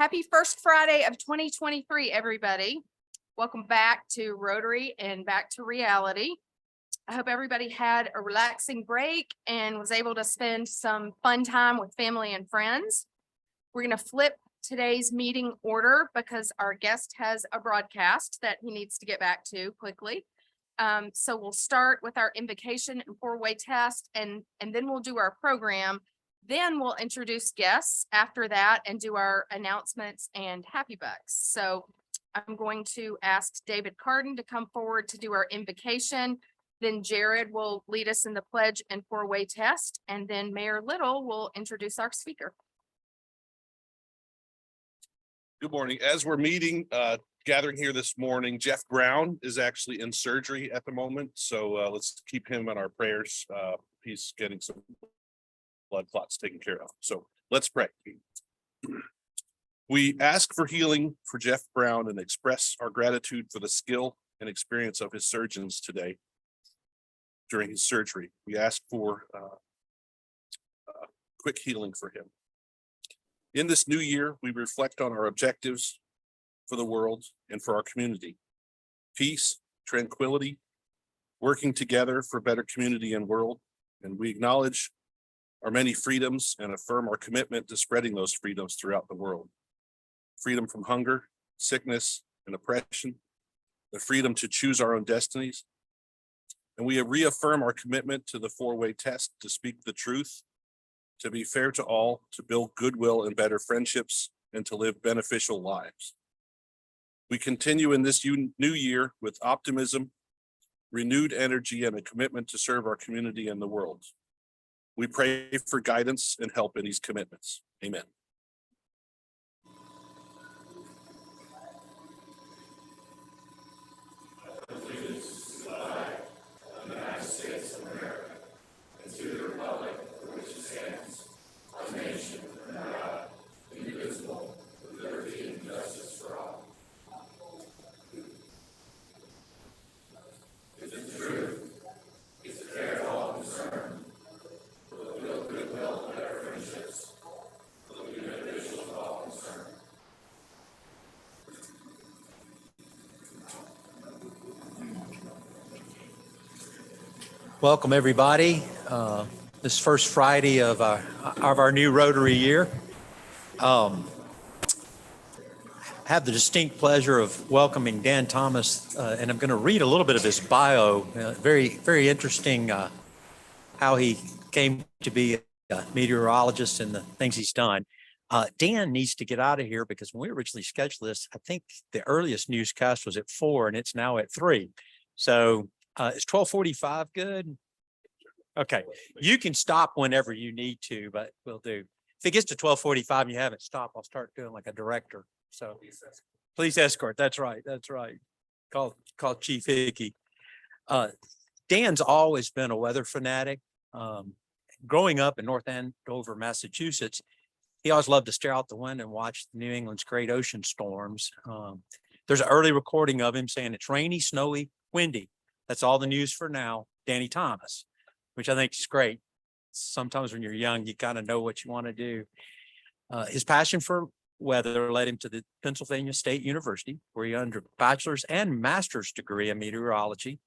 Happy first Friday of 2023, everybody. Welcome back to Rotary and back to reality. I hope everybody had a relaxing break and was able to spend some fun time with family and friends. We're going to flip today's meeting order because our guest has a broadcast that he needs to get back to quickly. So we'll start with our invocation and four-way test, and then we'll do our program. Then we'll introduce guests after that and do our announcements and happy bucks. So I'm going to ask David Carden to come forward to do our invocation. Then Jared will lead us in the pledge and four-way test. And then Mayor Little will introduce our speaker. Good morning. As we're gathering here this morning, Jeff Brown is actually in surgery at the moment. So let's keep him in our prayers. He's getting some blood clots taken care of. So let's pray. We ask for healing for Jeff Brown and express our gratitude for the skill and experience of his surgeons today during his surgery. We ask for quick healing for him. In this new year, we reflect on our objectives for the world and for our community. Peace, tranquility, working together for a better community and world. And we acknowledge our many freedoms and affirm our commitment to spreading those freedoms throughout the world. Freedom from hunger, sickness, and oppression, the freedom to choose our own destinies. And we reaffirm our commitment to the four-way test to speak the truth, to be fair to all, to build goodwill and better friendships, and to live beneficial lives. We continue in this new year with optimism, renewed energy, and a commitment to serve our community and the world. We pray for guidance and help in these commitments. Amen. Welcome, everybody. This first Friday of our new Rotary year. Have the distinct pleasure of welcoming Dan Thomas, and I'm going to read a little bit of his bio. Very, very interesting how he came to be a meteorologist and the things he's done. Dan needs to get out of here because when we originally scheduled this, I think the earliest newscast was at 4 and it's now at 3. So is 12:45 good? Okay, you can stop whenever you need to, but we'll do. If it gets to 12:45 and you haven't stopped, I'll start doing like a director. So please escort. That's right. That's right. Call Chief Hickey. Dan's always been a weather fanatic. Growing up in North Andover, Massachusetts, he always loved to stare out the window and watch New England's great ocean storms. There's an early recording of him saying it's rainy, snowy, windy. That's all the news for now, Danny Thomas, which I think is great. Sometimes when you're young, you kind of know what you want to do. His passion for weather led him to the Pennsylvania State University, where he earned a bachelor's and master's degree in meteorology.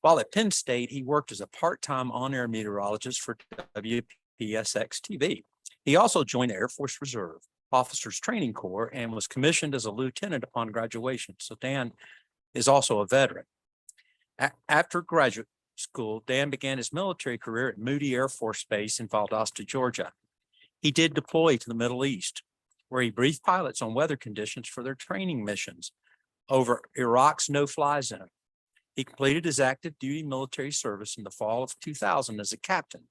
While at Penn State, he worked as a part-time on-air meteorologist for WPSX TV. He also joined the Air Force Reserve Officers Training Corps and was commissioned as a lieutenant upon graduation. So Dan is also a veteran. After graduate school, Dan began his military career at Moody Air Force Base in Valdosta, Georgia. He did deploy to the Middle East, where he briefed pilots on weather conditions for their training missions over Iraq's no-fly zone. He completed his active duty military service in the fall of 2000 as a captain,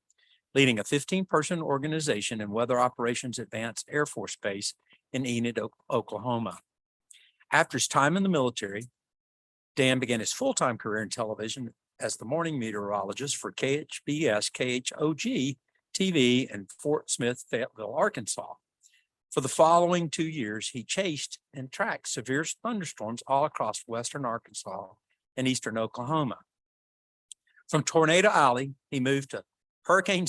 leading a 15-person organization in Weather Operations Advanced Air Force Base in Enid, Oklahoma. After his time in the military, Dan began his full-time career in television as the morning meteorologist for KHBS, KHOG TV in Fort Smith, Fayetteville, Arkansas. For the following 2 years, he chased and tracked severe thunderstorms all across western Arkansas and eastern Oklahoma. From Tornado Alley, he moved to Hurricane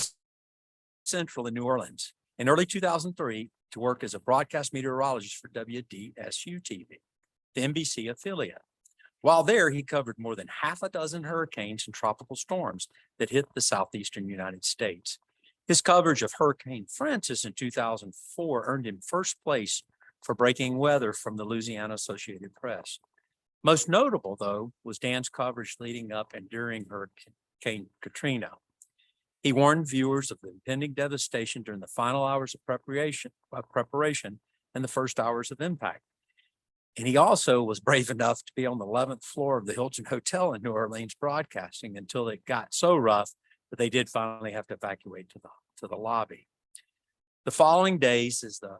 Central in New Orleans. In early 2003, to work as a broadcast meteorologist for WDSU-TV, the NBC affiliate. While there, he covered more than half a dozen hurricanes and tropical storms that hit the southeastern United States. His coverage of Hurricane Francis in 2004 earned him first place for breaking weather from the Louisiana Associated Press. Most notable, though, was Dan's coverage leading up and during Hurricane Katrina. He warned viewers of the impending devastation during the final hours of preparation and the first hours of impact. And he also was brave enough to be on the 11th floor of the Hilton Hotel in New Orleans broadcasting until it got so rough that they did finally have to evacuate to the lobby. The following days, as the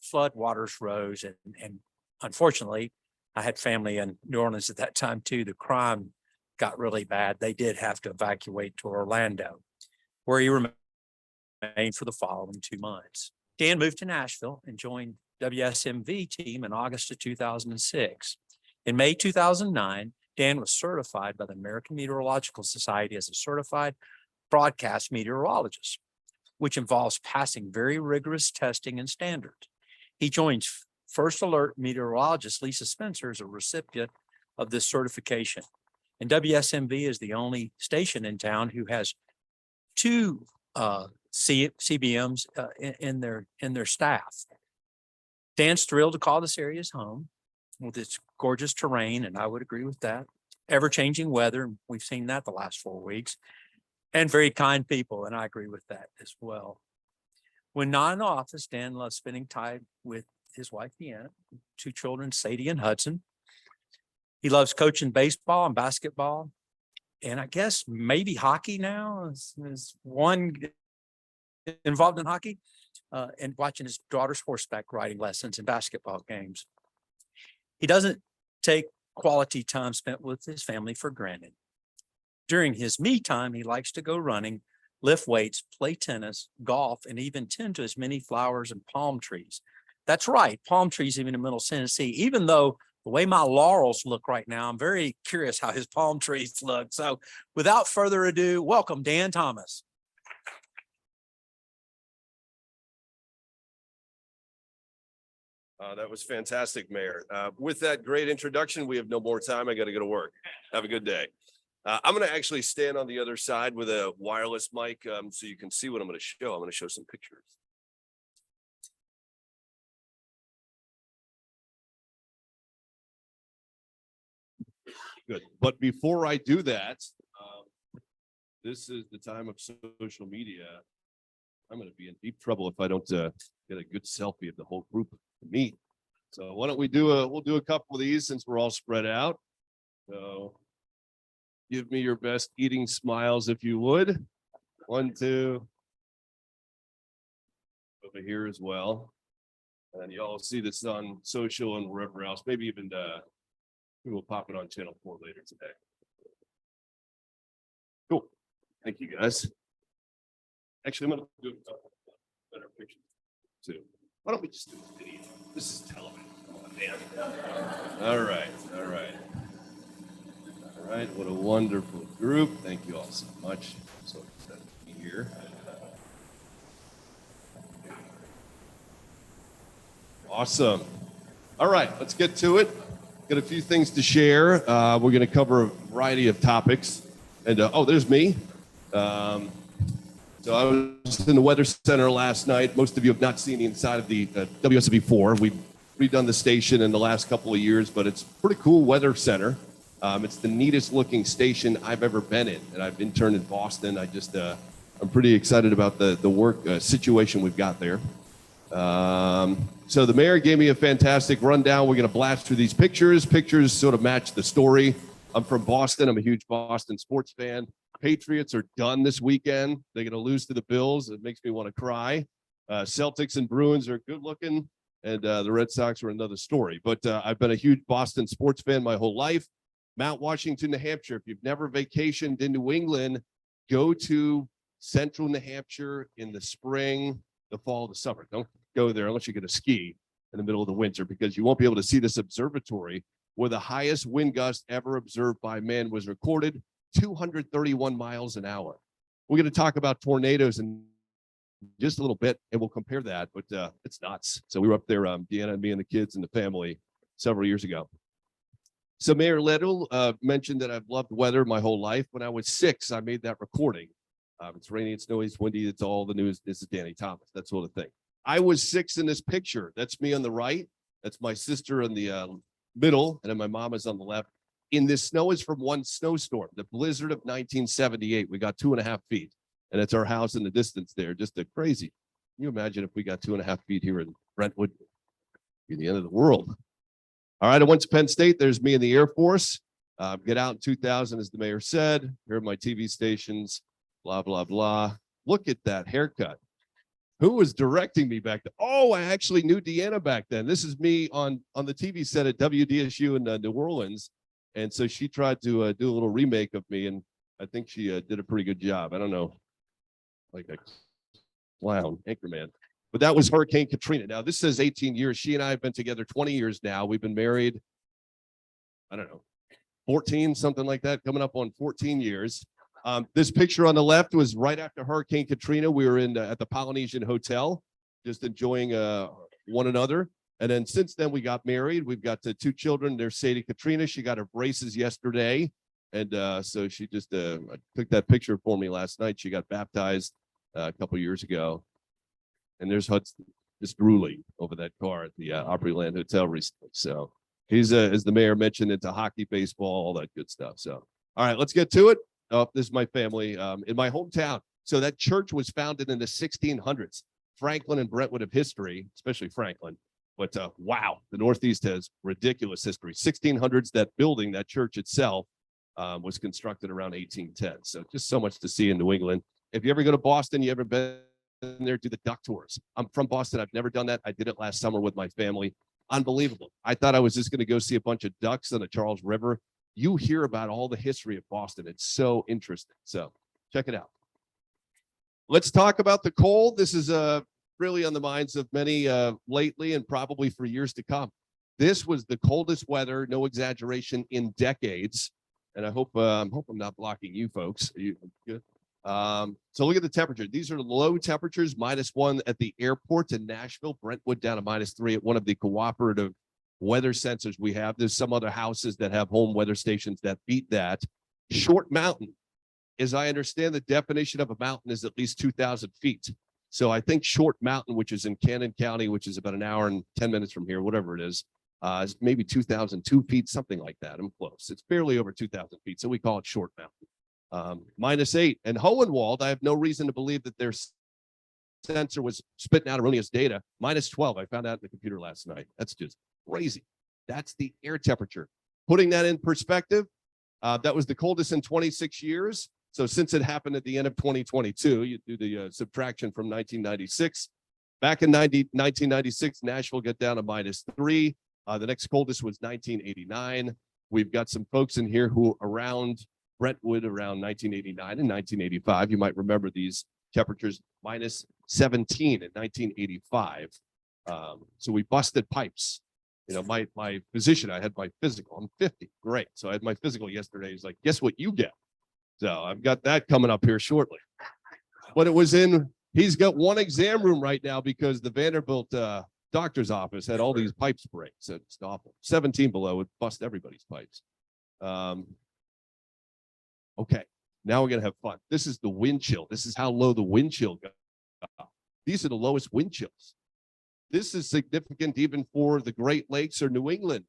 flood waters rose, and unfortunately, I had family in New Orleans at that time too, the crime got really bad. They did have to evacuate to Orlando, where he remained for the following 2 months. Dan moved to Nashville and joined WSMV team in August of 2006. In May 2009, Dan was certified by the American Meteorological Society as a certified broadcast meteorologist, which involves passing very rigorous testing and standards. He joins First Alert meteorologist Lisa Spencer as a recipient of this certification. And WSMV is the only station in town who has 2 CBMs in their staff. Dan's thrilled to call this area his home with its gorgeous terrain, and I would agree with that. Ever-changing weather, we've seen that the last 4 weeks, and very kind people, and I agree with that as well. When not in the office, Dan loves spending time with his wife, Deanna, 2 children, Sadie and Hudson. He loves coaching baseball and basketball, and I guess maybe hockey now is one involved in hockey. And watching his daughter's horseback riding lessons and basketball games. He doesn't take quality time spent with his family for granted. During his me time, he likes to go running, lift weights, play tennis, golf, and even tend to his many flowers and palm trees. That's right, palm trees even in Middle Tennessee. Even though the way my laurels look right now, I'm very curious how his palm trees look. So without further ado, welcome Dan Thomas. That was fantastic, Mayor. With that great introduction, we have no more time. I got to go to work. Have a good day. I'm going to actually stand on the other side with a wireless mic so you can see what I'm going to show. I'm going to show some pictures. Good. But before I do that, this is the time of social media. I'm going to be in deep trouble if I don't get a good selfie of the whole group. Me. So why don't we we'll do a couple of these since we're all spread out. So give me your best eating smiles if you would. 1, 2. Over here as well. And you all see this on social and wherever else. Maybe even we'll pop it on channel 4 later today. Cool. Thank you guys. Actually, I'm gonna do a couple better pictures too. Why don't we just do this video? This is television. Come on, Dan. All right. All right. All right. What a wonderful group. Thank you all so much. So excited to be here. Awesome. All right. Let's get to it. Got a few things to share. We're going to cover a variety of topics. And oh, there's me. So I was in the Weather Center last night. Most of you have not seen the inside of the WSMV4. We've redone the station in the last couple of years, but it's a pretty cool weather center. It's the neatest looking station I've ever been in, and I've interned in Boston. I'm pretty excited about the work situation we've got there. So the mayor gave me a fantastic rundown. We're going to blast through these pictures. Pictures sort of match the story. I'm from Boston. I'm a huge Boston sports fan. Patriots are done this weekend. They're going to lose to the Bills. It makes me want to cry. Celtics and Bruins are good looking, and the Red Sox are another story. But I've been a huge Boston sports fan my whole life. Mount Washington, New Hampshire. If you've never vacationed in New England, go to central New Hampshire in the spring, the fall, the summer. Don't go there unless you're going to ski in the middle of the winter, because you won't be able to see this observatory where the highest wind gust ever observed by man was recorded, 231 miles an hour. We're going to talk about tornadoes and just a little bit, and we'll compare that, but it's nuts. So we were up there, Deanna and me and the kids and the family several years ago. So Mayor Little mentioned that I've loved weather my whole life. When I was 6, I made that recording. It's rainy, it's snowy, it's windy, it's all the news. This is Danny Thomas, that sort of thing. I was 6 in this picture. That's me on the right. That's my sister in the middle, and then my mom is on the left. In this snow is from one snowstorm, the blizzard of 1978. We got 2.5 feet, and it's our house in the distance there. Just a crazy. Can you imagine if we got 2.5 feet here in Brentwood? It'd be the end of the world. All right, I went to Penn State. There's me in the Air Force. Get out in 2000, as the mayor said. Here are my TV stations, blah, blah, blah. Look at that haircut. Who was directing me back then? Oh, I actually knew Deanna back then. This is me on the TV set at WDSU in New Orleans. And so she tried to do a little remake of me, and I think she did a pretty good job. I don't know, like a clown, anchorman. But that was Hurricane Katrina. Now, this says 18 years. She and I have been together 20 years now. We've been married, I don't know, 14, something like that, coming up on 14 years. This picture on the left was right after Hurricane Katrina. We were at the Polynesian Hotel, just enjoying one another. And then since then, we got married. We've got 2 children. There's Sadie Katrina. She got her braces yesterday. And so she just took that picture for me last night. She got baptized a couple years ago. And there's Hudson just drooling over that car at the Opryland Hotel recently. So he's, as the mayor mentioned, into hockey, baseball, all that good stuff. So, all right, let's get to it. Oh, this is my family in my hometown. So that church was founded in the 1600s. Franklin and Brentwood have history, especially Franklin. But wow, the Northeast has ridiculous history. 1600s, that building, that church itself was constructed around 1810. So just so much to see in New England. If you ever go to Boston, you ever been there, do the duck tours. I'm from Boston. I've never done that. I did it last summer with my family. Unbelievable. I thought I was just going to go see a bunch of ducks on the Charles River. You hear about all the history of Boston. It's so interesting. So check it out. Let's talk about the cold. This is really on the minds of many lately and probably for years to come. This was the coldest weather, no exaggeration, in decades. And I hope I'm not blocking you folks. Are you good? So look at the temperature. These are low temperatures, -1 at the airport in Nashville, Brentwood down to -3 at one of the cooperative weather sensors we have. There's some other houses that have home weather stations that beat that. Short Mountain, as I understand, the definition of a mountain is at least 2,000 feet. So I think Short Mountain, which is in Cannon County, which is about an hour and 10 minutes from here, whatever it is maybe 2,002 feet, something like that. I'm close. It's barely over 2,000 feet. So we call it Short Mountain. -8. And Hohenwald, I have no reason to believe that their sensor was spitting out erroneous data. -12. I found out in the computer last night. That's just crazy. That's the air temperature. Putting that in perspective, that was the coldest in 26 years. So since it happened at the end of 2022, you do the subtraction from 1996. Back in 1996, Nashville got down to -3. The next coldest was 1989. We've got some folks in here who around Brentwood around 1989 and 1985. You might remember these temperatures, -17 in 1985. So we busted pipes. You know, my physician, I had my physical. I'm 50. Great. So I had my physical yesterday. He's like, guess what you get? So I've got that coming up here shortly. But it was he's got one exam room right now because the Vanderbilt doctor's office had all these pipes break. So it's awful. 17 below would bust everybody's pipes. Okay, now we're going to have fun. This is the wind chill. This is how low the wind chill goes. These are the lowest wind chills. This is significant even for the Great Lakes or New England.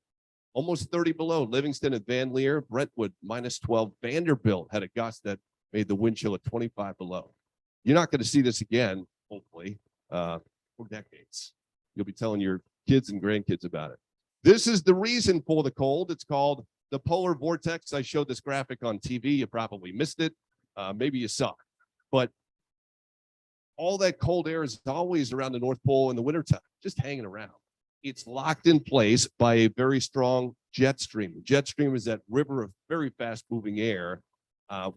Almost 30 below. Livingston and Van Leer, Brentwood, -12. Vanderbilt had a gust that made the wind chill at 25 below. You're not going to see this again, hopefully, for decades. You'll be telling your kids and grandkids about it. This is the reason for the cold. It's called the polar vortex. I showed this graphic on TV. You probably missed it. Maybe you saw it. But all that cold air is always around the North Pole in the wintertime, just hanging around. It's locked in place by a very strong jet stream. The jet stream is that river of very fast moving air.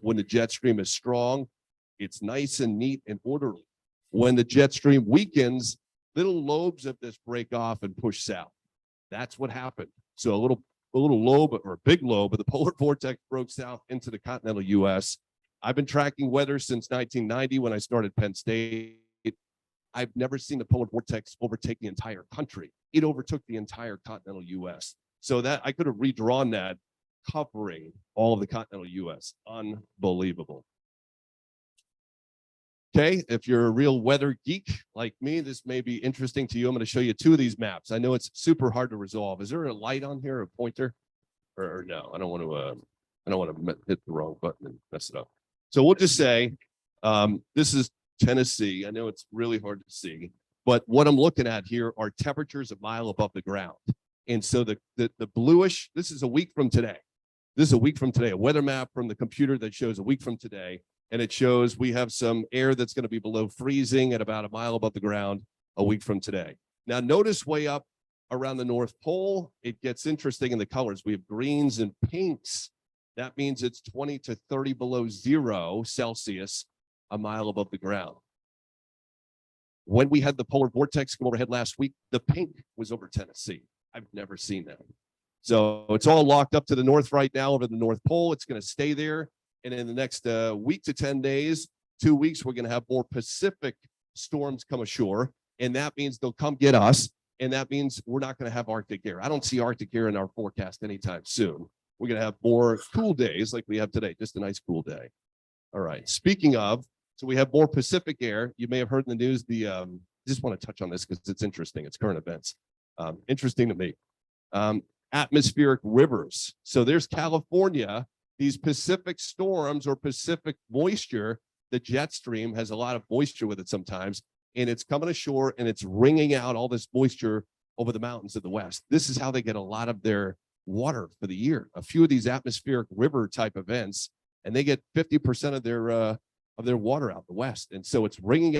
When the jet stream is strong, it's nice and neat and orderly. When the jet stream weakens, little lobes of this break off and push south. That's what happened. So a little lobe or a big lobe of the polar vortex broke south into the continental U.S. I've been tracking weather since 1990 when I started Penn State. I've never seen the polar vortex overtake the entire country. It overtook the entire continental US. So that I could have redrawn that, covering all of the continental US. Unbelievable. Okay, if you're a real weather geek like me, this may be interesting to you. I'm going to show you two of these maps. I know it's super hard to resolve. Is there a light on here, a pointer? Or no, I don't want to hit the wrong button and mess it up. So we'll just say this is Tennessee. I know it's really hard to see, but what I'm looking at here are temperatures a mile above the ground. And so the bluish, this is a week from today. This is a week from today, a weather map from the computer that shows a week from today. And it shows we have some air that's going to be below freezing at about a mile above the ground a week from today. Now, notice way up around the North Pole, it gets interesting in the colors. We have greens and pinks. That means it's 20 to 30 below 0 Celsius, a mile above the ground. When we had the polar vortex come overhead last week, the pink was over Tennessee. I've never seen that. So it's all locked up to the north right now over the North Pole. It's going to stay there. And in the next week to 10 days, 2 weeks, we're going to have more Pacific storms come ashore. And that means they'll come get us. And that means we're not going to have Arctic air. I don't see Arctic air in our forecast anytime soon. We're going to have more cool days like we have today, just a nice cool day. All right. Speaking of, so we have more Pacific air. You may have heard in the news, just want to touch on this because it's interesting. It's current events. Interesting to me. Atmospheric rivers. So there's California. These Pacific storms or Pacific moisture, the jet stream has a lot of moisture with it sometimes, and it's coming ashore and it's wringing out all this moisture over the mountains of the West. This is how they get a lot of their water for the year. A few of these atmospheric river type events, and they get 50% of their water out the West. And so it's wringing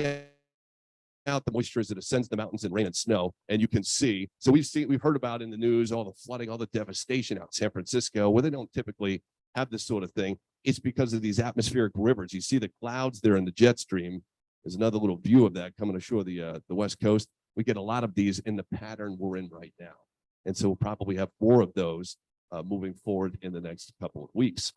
out the moisture as it ascends the mountains in rain and snow. And you can see, so we've heard about in the news, all the flooding, all the devastation out in San Francisco, where they don't typically have this sort of thing. It's because of these atmospheric rivers. You see the clouds there in the jet stream. There's another little view of that coming ashore the West Coast. We get a lot of these in the pattern we're in right now. And so we'll probably have more of those moving forward in the next couple of weeks.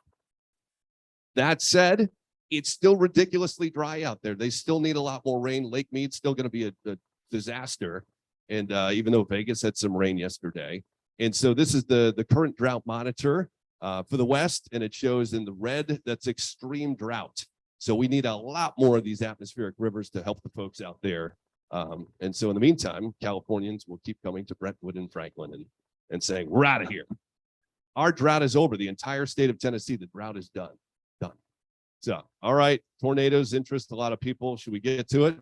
That said, it's still ridiculously dry out there. They still need a lot more rain. Lake Mead's still going to be a disaster. And even though Vegas had some rain yesterday. And so this is the current drought monitor for the West, and it shows in the red, that's extreme drought. So we need a lot more of these atmospheric rivers to help the folks out there. And so in the meantime, Californians will keep coming to Brentwood and Franklin and saying, we're out of here. Our drought is over. The entire state of Tennessee, the drought is done. So, all right, tornadoes interest a lot of people. Should we get to it?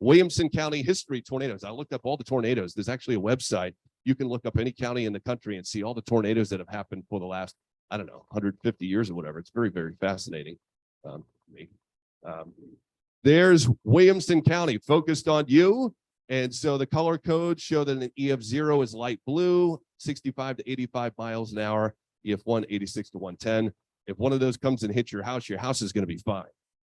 Williamson County history tornadoes. I looked up all the tornadoes. There's actually a website. You can look up any county in the country and see all the tornadoes that have happened for the last, I don't know, 150 years or whatever. It's very, very fascinating. There's Williamson County focused on you. And so the color codes show that an EF0 is light blue, 65 to 85 miles an hour, EF1, 86 to 110. If one of those comes and hits your house is going to be fine.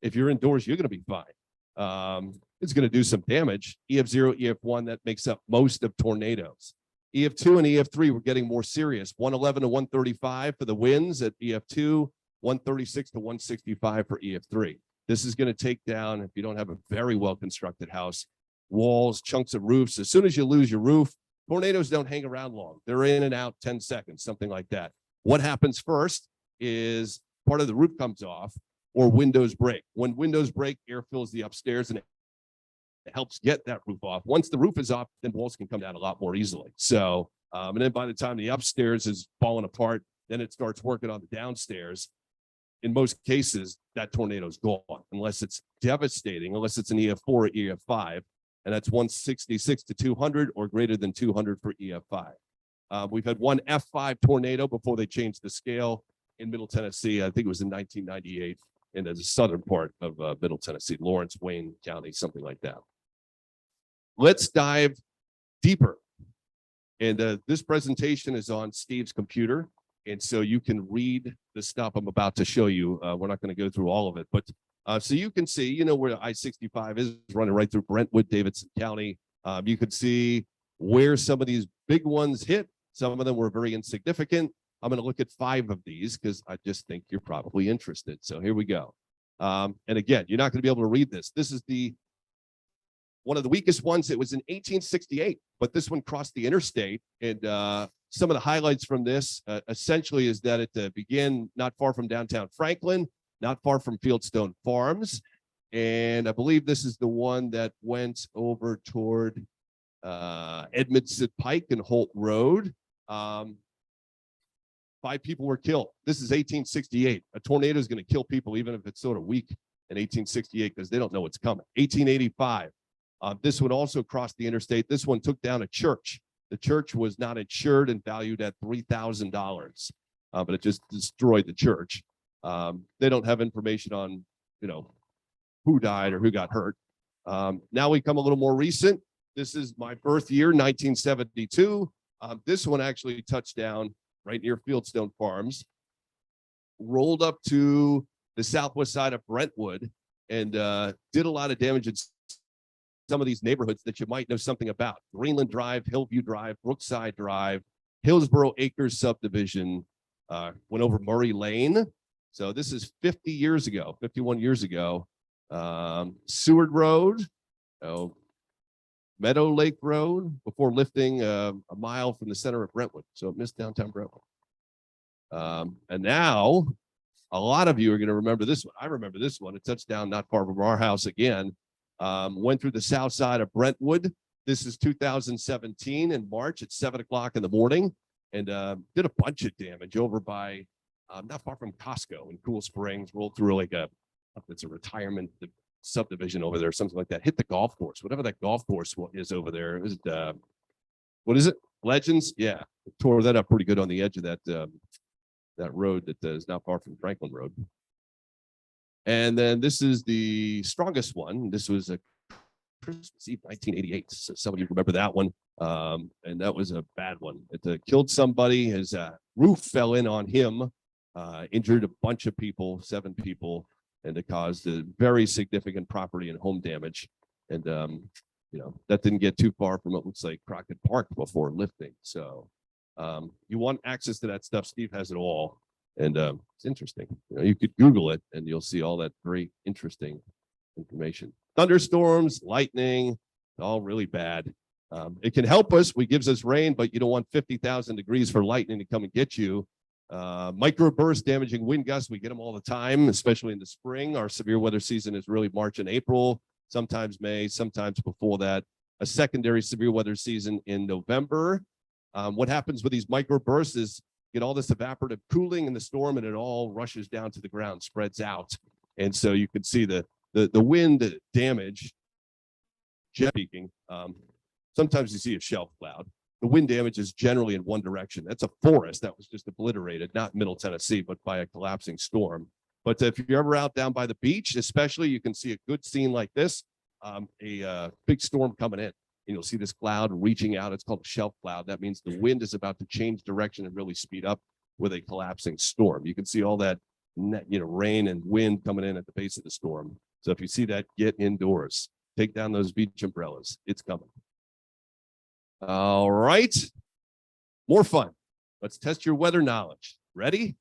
If you're indoors, you're going to be fine. It's going to do some damage. EF0, EF1, that makes up most of tornadoes. EF2 and EF3, we're getting more serious. 111 to 135 for the winds at EF2, 136 to 165 for EF3. This is going to take down, if you don't have a very well-constructed house, walls, chunks of roofs. As soon as you lose your roof, tornadoes don't hang around long. They're in and out 10 seconds, something like that. What happens first is part of the roof comes off or windows break. When windows break, air fills the upstairs and it helps get that roof off. Once the roof is off, then walls can come down a lot more easily. So, and then by the time the upstairs is falling apart, then it starts working on the downstairs. In most cases, that tornado's gone, unless it's devastating, unless it's an EF4 or EF5, and that's 166 to 200 or greater than 200 for EF5. We've had one F5 tornado before they changed the scale in Middle Tennessee. I think it was in 1998 in the southern part of Middle Tennessee, Lawrence, Wayne County, something like that. Let's dive deeper. And this presentation is on Steve's computer. And so you can read the stuff I'm about to show you. We're not going to go through all of it, but so you can see, you know, where I-65 is running right through Brentwood, Davidson County. You can see where some of these big ones hit. Some of them were very insignificant. I'm going to look at 5 of these because I just think you're probably interested. So here we go. And again, you're not going to be able to read this. This is the One of the weakest ones, it was in 1868, but this one crossed the interstate. And some of the highlights from this essentially is that it began not far from downtown Franklin, not far from Fieldstone Farms. And I believe this is the one that went over toward Edmondson Pike and Holt Road. 5 people were killed. This is 1868. A tornado is going to kill people, even if it's sort of weak in 1868, because they don't know what's coming. 1885. This one also crossed the interstate. This one took down a church. The church was not insured and valued at $3,000, but it just destroyed the church. They don't have information on, who died or who got hurt. Now we come a little more recent. This is my birth year, 1972. This one actually touched down right near Fieldstone Farms, rolled up to the southwest side of Brentwood, and did a lot of damage in some of these neighborhoods that you might know something about. Greenland Drive, Hillview Drive, Brookside Drive, Hillsborough Acres subdivision, went over Murray Lane. So this is 50 years ago, 51 years ago. Seward Road, Meadow Lake Road, before lifting a mile from the center of Brentwood. So it missed downtown Brentwood. And now a lot of you are going to remember this one. I remember this one. It touched down not far from our house again. Went through the south side of Brentwood. This is 2017 in March at 7 o'clock in the morning, and did a bunch of damage over by not far from Costco in Cool Springs. Rolled through like it's a retirement subdivision over there, something like that. Hit the golf course, whatever that golf course is over there. Is it, what is it? Legends? Yeah, tore that up pretty good on the edge of that that road that is not far from Franklin Road. And then this is the strongest one. This was a Christmas Eve, 1988. So some of you remember that one. And that was a bad one. It killed somebody. His roof fell in on him, injured a bunch of people, 7 people, and it caused a very significant property and home damage. And that didn't get too far from what looks like Crockett Park before lifting. So you want access to that stuff. Steve has it all. And it's interesting. You could Google it and you'll see all that very interesting information. Thunderstorms, lightning, all really bad. It can help us. It gives us rain, but you don't want 50,000 degrees for lightning to come and get you. Microburst, damaging wind gusts, we get them all the time, especially in the spring. Our severe weather season is really March and April, sometimes May, sometimes before that. A secondary severe weather season in November. What happens with these microbursts is get all this evaporative cooling in the storm, and it all rushes down to the ground, spreads out. And so you can see the wind damage, jet peaking. Sometimes you see a shelf cloud. The wind damage is generally in one direction. That's a forest that was just obliterated, not Middle Tennessee, but by a collapsing storm. But if you're ever out down by the beach, especially, you can see a good scene like this, a big storm coming in. And you'll see this cloud reaching out. It's called a shelf cloud. That means the wind is about to change direction and really speed up with a collapsing storm. You can see all that, rain and wind coming in at the base of the storm. So if you see that, get indoors. Take down those beach umbrellas. It's coming. All right. More fun. Let's test your weather knowledge. Ready?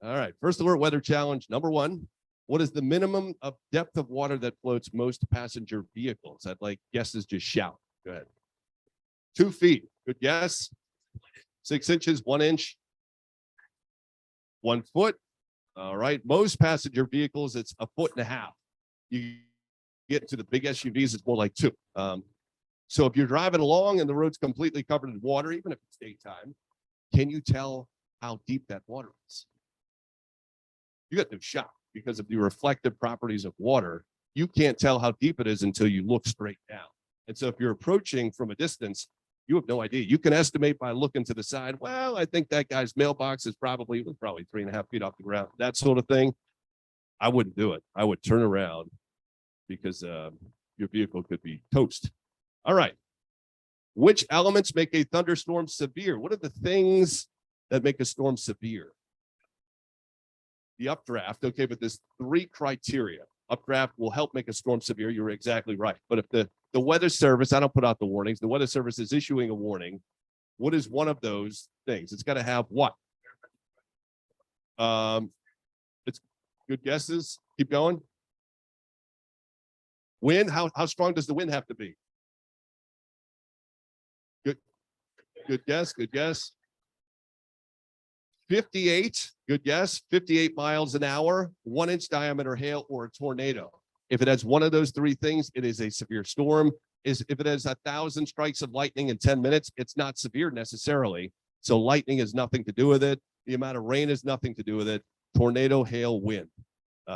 All right. First alert weather challenge number 1. What is the minimum of depth of water that floats most passenger vehicles? I'd like guesses, just shout. Go ahead. 2 feet. Good guess. 6 inches, 1 inch, 1 foot. All right. Most passenger vehicles, it's 1.5 feet. You get to the big SUVs, it's more like 2. So if you're driving along and the road's completely covered in water, even if it's daytime, can you tell how deep that water is? You got no shot. Because of the reflective properties of water, you can't tell how deep it is until you look straight down. And so if you're approaching from a distance, you have no idea. You can estimate by looking to the side. Well, I think that guy's mailbox is probably 3.5 feet off the ground, that sort of thing. I wouldn't do it. I would turn around because your vehicle could be toast. All right. Which elements make a thunderstorm severe? What are the things that make a storm severe? The updraft, okay, but there's 3 criteria. Updraft will help make a storm severe. You're exactly right. But if the weather service, I don't put out the warnings, the weather service is issuing a warning, what is one of those things? It's got to have what? It's good guesses. Keep going. Wind, how strong does the wind have to be? Good guess, good guess. 58, good guess, 58 miles an hour, 1-inch diameter hail or a tornado. If it has one of those three things, it is a severe storm. If it has 1,000 strikes of lightning in 10 minutes, it's not severe necessarily. So lightning has nothing to do with it. The amount of rain has nothing to do with it. Tornado, hail, wind.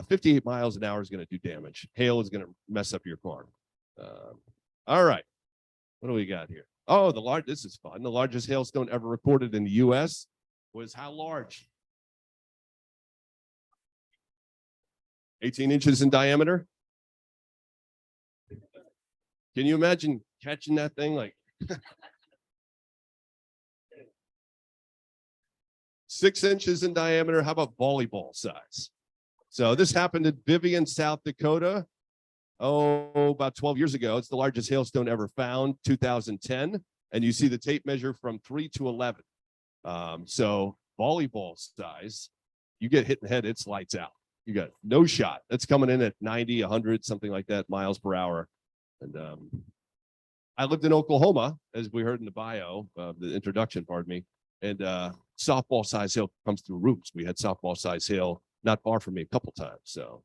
58 miles an hour is going to do damage. Hail is going to mess up your car. All right. What do we got here? Oh, this is fun. The largest hailstone ever recorded in the U.S. was how large? 18 inches in diameter. Can you imagine catching that thing like 6 inches in diameter? How about volleyball size? So this happened in Vivian, South Dakota. Oh, about 12 years ago. It's the largest hailstone ever found, 2010. And you see the tape measure from 3 to 11. So volleyball size, you get hit in the head, it's lights out. You got no shot. That's coming in at 90, 100, something like that, miles per hour. And I lived in Oklahoma, as we heard in the bio, the introduction, pardon me. And softball size hail comes through roofs. We had softball size hail not far from me a couple times. So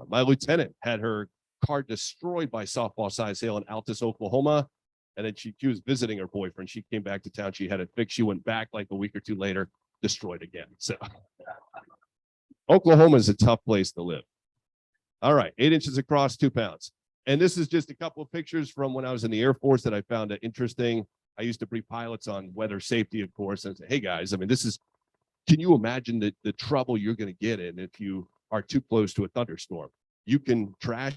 my lieutenant had her car destroyed by softball size hail in Altus, Oklahoma. And then she was visiting her boyfriend. She came back to town. She had it fixed. She went back like a week or two later, destroyed again. So Oklahoma is a tough place to live. All right, 8 inches across, 2 pounds. And this is just a couple of pictures from when I was in the Air Force that I found interesting. I used to brief pilots on weather safety, of course, and say, hey guys, I mean, can you imagine the trouble you're going to get in if you are too close to a thunderstorm? You can trash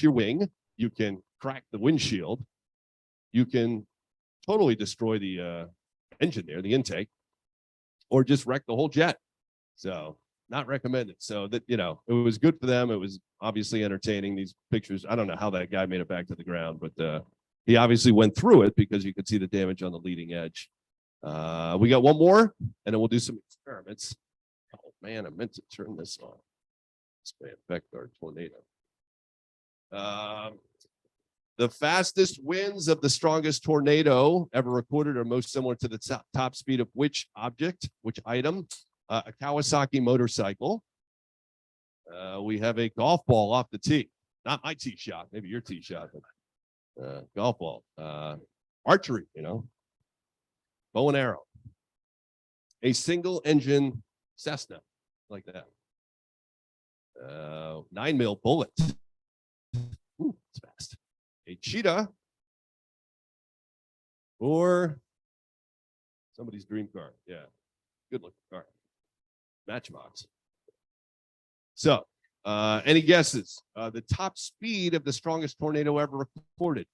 your wing, you can crack the windshield, you can totally destroy the engine there, the intake, or just wreck the whole jet. So not recommended. So that, it was good for them. It was obviously entertaining, these pictures. I don't know how that guy made it back to the ground, but he obviously went through it because you could see the damage on the leading edge. We got one more, and then we'll do some experiments. Oh man, I meant to turn this on. This may affect our tornado. The fastest winds of the strongest tornado ever recorded are most similar to the top speed of which object, which item? A Kawasaki motorcycle. We have a golf ball off the tee. Not my tee shot, maybe your tee shot, but golf ball. Archery, bow and arrow. A single engine Cessna, like that. 9mm bullet. Ooh, it's fast. A cheetah, or somebody's dream car. Yeah, good looking car. Matchbox. So, any guesses? The top speed of the strongest tornado ever recorded.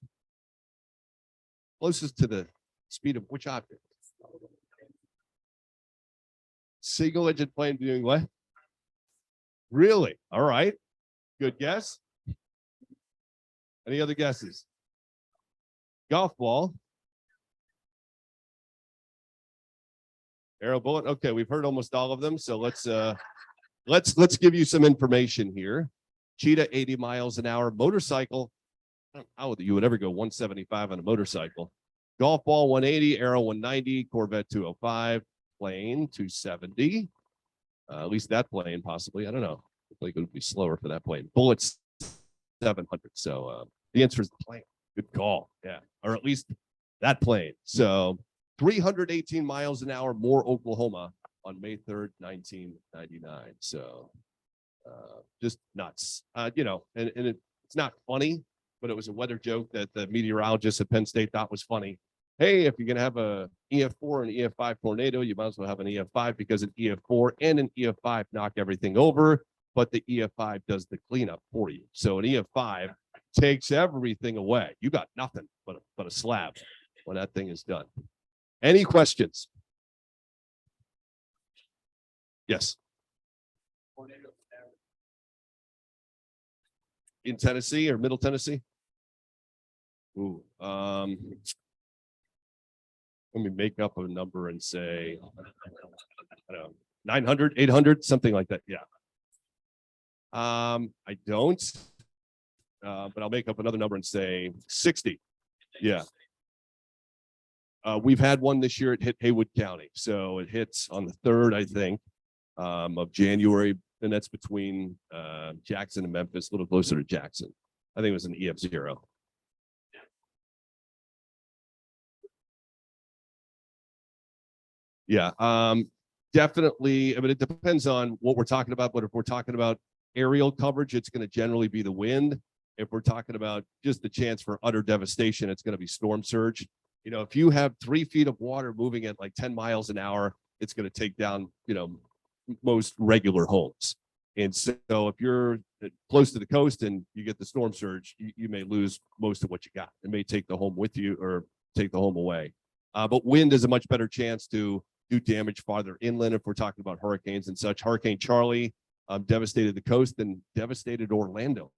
Closest to the speed of which object? Single engine plane doing what? Really? All right. Good guess. Any other guesses? Golf ball. Arrow bullet. Okay, we've heard almost all of them. So let's give you some information here. Cheetah, 80 miles an hour. Motorcycle. I don't know how you would ever go 175 on a motorcycle. Golf ball, 180. Arrow, 190. Corvette, 205. Plane, 270. At least that plane, possibly. I don't know. I think it would be slower for that plane. Bullets, 700. So the answer is the plane. Good call. Yeah. Or at least that plane. So 318 miles an hour more Oklahoma on May 3rd, 1999. So just nuts. And it's not funny, but it was a weather joke that the meteorologist at Penn State thought was funny. Hey, if you're going to have a EF4 and EF5 tornado, you might as well have an EF5 because an EF4 and an EF5 knock everything over, but the EF5 does the cleanup for you. So an EF5 takes everything away. You got nothing but a slab when that thing is done. Any questions? Yes. In Tennessee or Middle Tennessee? Ooh, let me make up a number and say, I don't know, 900, 800, something like that. Yeah. I don't. but I'll make up another number and say 60. Yeah. We've had one this year. It hit Haywood County. So it hits on the 3rd, I think, of January. And that's between Jackson and Memphis, a little closer to Jackson. I think it was an EF0. Yeah, definitely. I mean, it depends on what we're talking about, but if we're talking about aerial coverage, it's going to generally be the wind. If we're talking about just the chance for utter devastation, it's going to be storm surge. You know, if you have 3 feet of water moving at like 10 miles an hour, it's going to take down, you know, most regular homes. And so if you're close to the coast and you get the storm surge, you may lose most of what you got. It may take the home with you or take the home away. But wind is a much better chance to do damage farther inland if we're talking about hurricanes and such. Hurricane Charlie devastated the coast and devastated Orlando.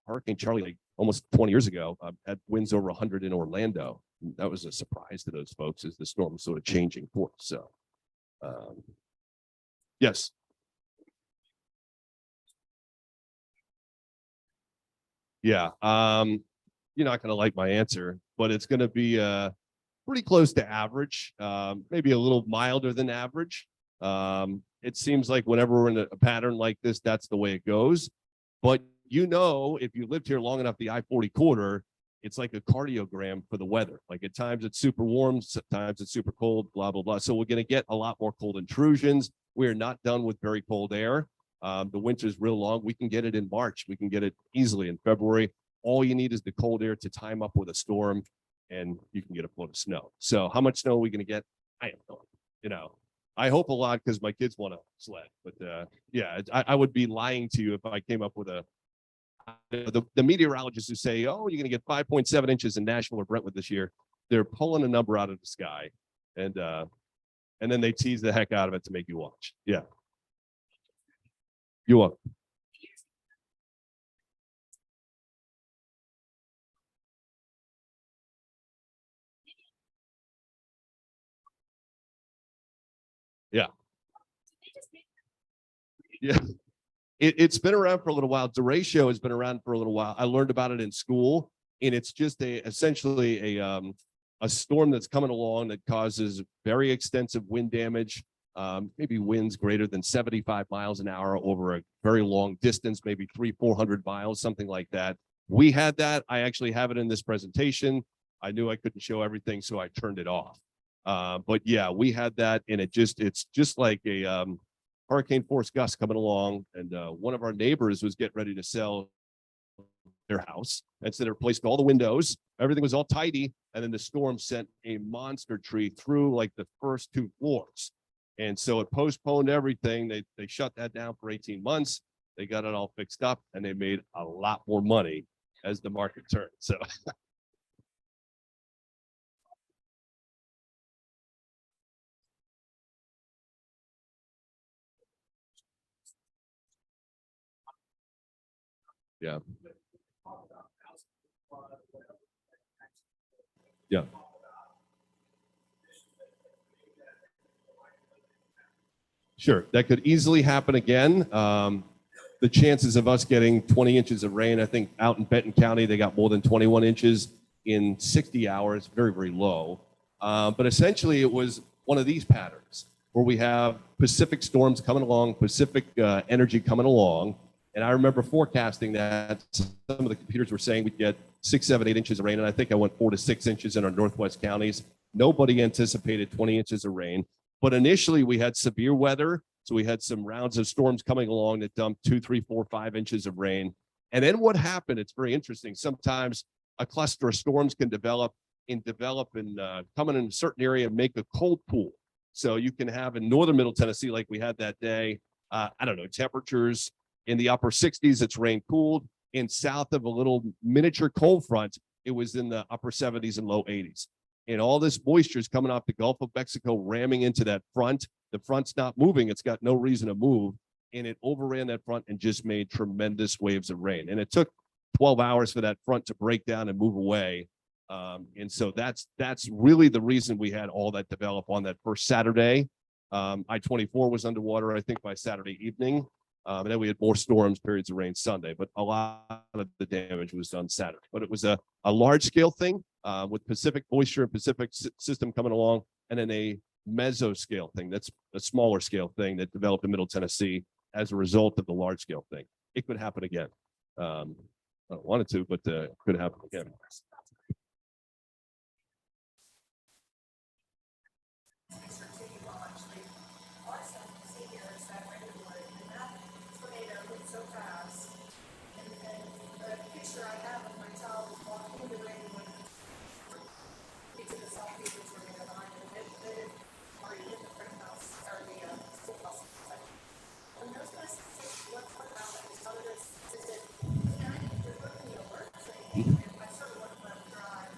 Hurricane Charlie, like almost 20 years ago, had winds over 100 in Orlando. That was a surprise to those folks as the storm was sort of changing course. So, yes. Yeah. You're not going to like my answer, but it's going to be pretty close to average, maybe a little milder than average. It seems like whenever we're in a pattern like this, that's the way it goes. But you know, if you lived here long enough, the I-40 corridor, it's like a cardiogram for the weather. Like at times it's super warm, sometimes it's super cold, blah, blah, blah. So we're going to get a lot more cold intrusions. We're not done with very cold air. The winter's real long. We can get it in March. We can get it easily in February. All you need is the cold air to time up with a storm, and you can get a foot of snow. So how much snow are we going to get? I don't know. You know, I hope a lot because my kids want to sled. But yeah, I would be lying to you if I came up with the meteorologists who say, oh, you're going to get 5.7 inches in Nashville or Brentwood this year. They're pulling a number out of the sky, and then they tease the heck out of it to make you watch. Yeah. You want? Yeah. Yeah. It's been around for a little while. Derecho has been around for a little while. I learned about it in school, and it's just essentially a storm that's coming along that causes very extensive wind damage, maybe winds greater than 75 miles an hour over a very long distance, maybe 400 miles, something like that. We had that. I actually have it in this presentation. I knew I couldn't show everything, so I turned it off. But yeah, we had that, and it's just like a hurricane force gust coming along, and one of our neighbors was getting ready to sell their house, and so they replaced all the windows. Everything was all tidy, and then the storm sent a monster tree through like the first 2 floors, and so it postponed everything. They shut that down for 18 months. They got it all fixed up, and they made a lot more money as the market turned. So. Yeah. Yeah. Sure, that could easily happen again. The chances of us getting 20 inches of rain, I think out in Benton County, they got more than 21 inches in 60 hours, very, very low. But essentially it was one of these patterns where we have Pacific storms coming along, Pacific energy coming along. And I remember forecasting that some of the computers were saying we'd get 6, 7, 8 inches of rain. And I think I went 4 to 6 inches in our Northwest counties. Nobody anticipated 20 inches of rain. But initially we had severe weather. So we had some rounds of storms coming along that dumped 2, 3, 4, 5 inches of rain. And then what happened, it's very interesting. Sometimes a cluster of storms can develop and come in a certain area and make a cold pool. So you can have in northern Middle Tennessee, like we had that day, I don't know, temperatures in the upper 60s, it's rain cooled. In south of a little miniature cold front, it was in the upper 70s and low 80s. And all this moisture is coming off the Gulf of Mexico, ramming into that front. The front's not moving. It's got no reason to move. And it overran that front and just made tremendous waves of rain. And it took 12 hours for that front to break down and move away. And so that's really the reason we had all that develop on that first Saturday. I-24 was underwater, I think, by Saturday evening. And then we had more storms, periods of rain Sunday, but a lot of the damage was done Saturday. But it was a large scale thing with Pacific moisture and Pacific system coming along, and then a mesoscale thing. That's a smaller scale thing that developed in Middle Tennessee as a result of the large scale thing. It could happen again. I don't want it to, but it could happen again.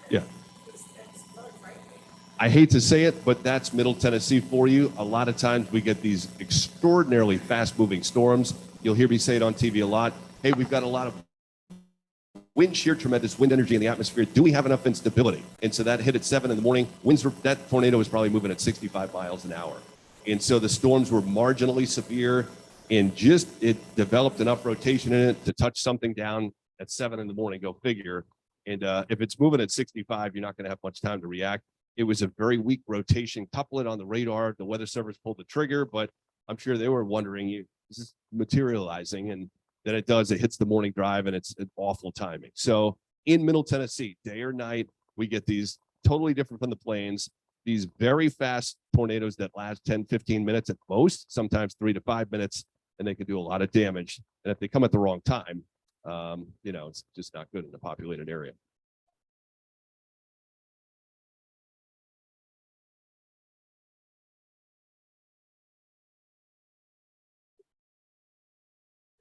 Yeah. I hate to say it, but that's Middle Tennessee for you. A lot of times we get these extraordinarily fast moving storms. You'll hear me say it on TV a lot. Hey, we've got a lot of wind shear, tremendous wind energy in the atmosphere. Do we have enough instability? And so that hit at 7 in the morning. That tornado was probably moving at 65 miles an hour. And so the storms were marginally severe, and it developed enough rotation in it to touch something down at 7 in the morning. Go figure. And if it's moving at 65, you're not going to have much time to react. It was a very weak rotation. Couple it on the radar. The weather service pulled the trigger, but I'm sure they were wondering, is this materializing? And then it does. It hits the morning drive, and it's an awful timing. So in Middle Tennessee, day or night, we get these totally different from the plains, these very fast tornadoes that last 10, 15 minutes at most, sometimes 3 to 5 minutes, and they can do a lot of damage. And if they come at the wrong time, it's just not good in a populated area.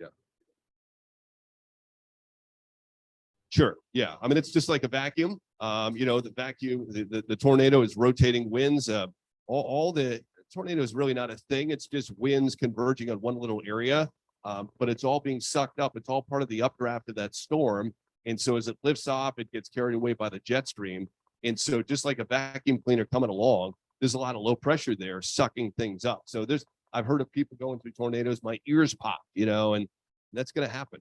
Yeah. Sure. Yeah. I mean, it's just like a vacuum. The vacuum, the tornado is rotating winds. All the tornado is really not a thing. It's just winds converging on one little area. But it's all being sucked up. It's all part of the updraft of that storm. And so as it lifts off, it gets carried away by the jet stream. And so just like a vacuum cleaner coming along, there's a lot of low pressure there sucking things up. So I've heard of people going through tornadoes, my ears pop, and that's going to happen.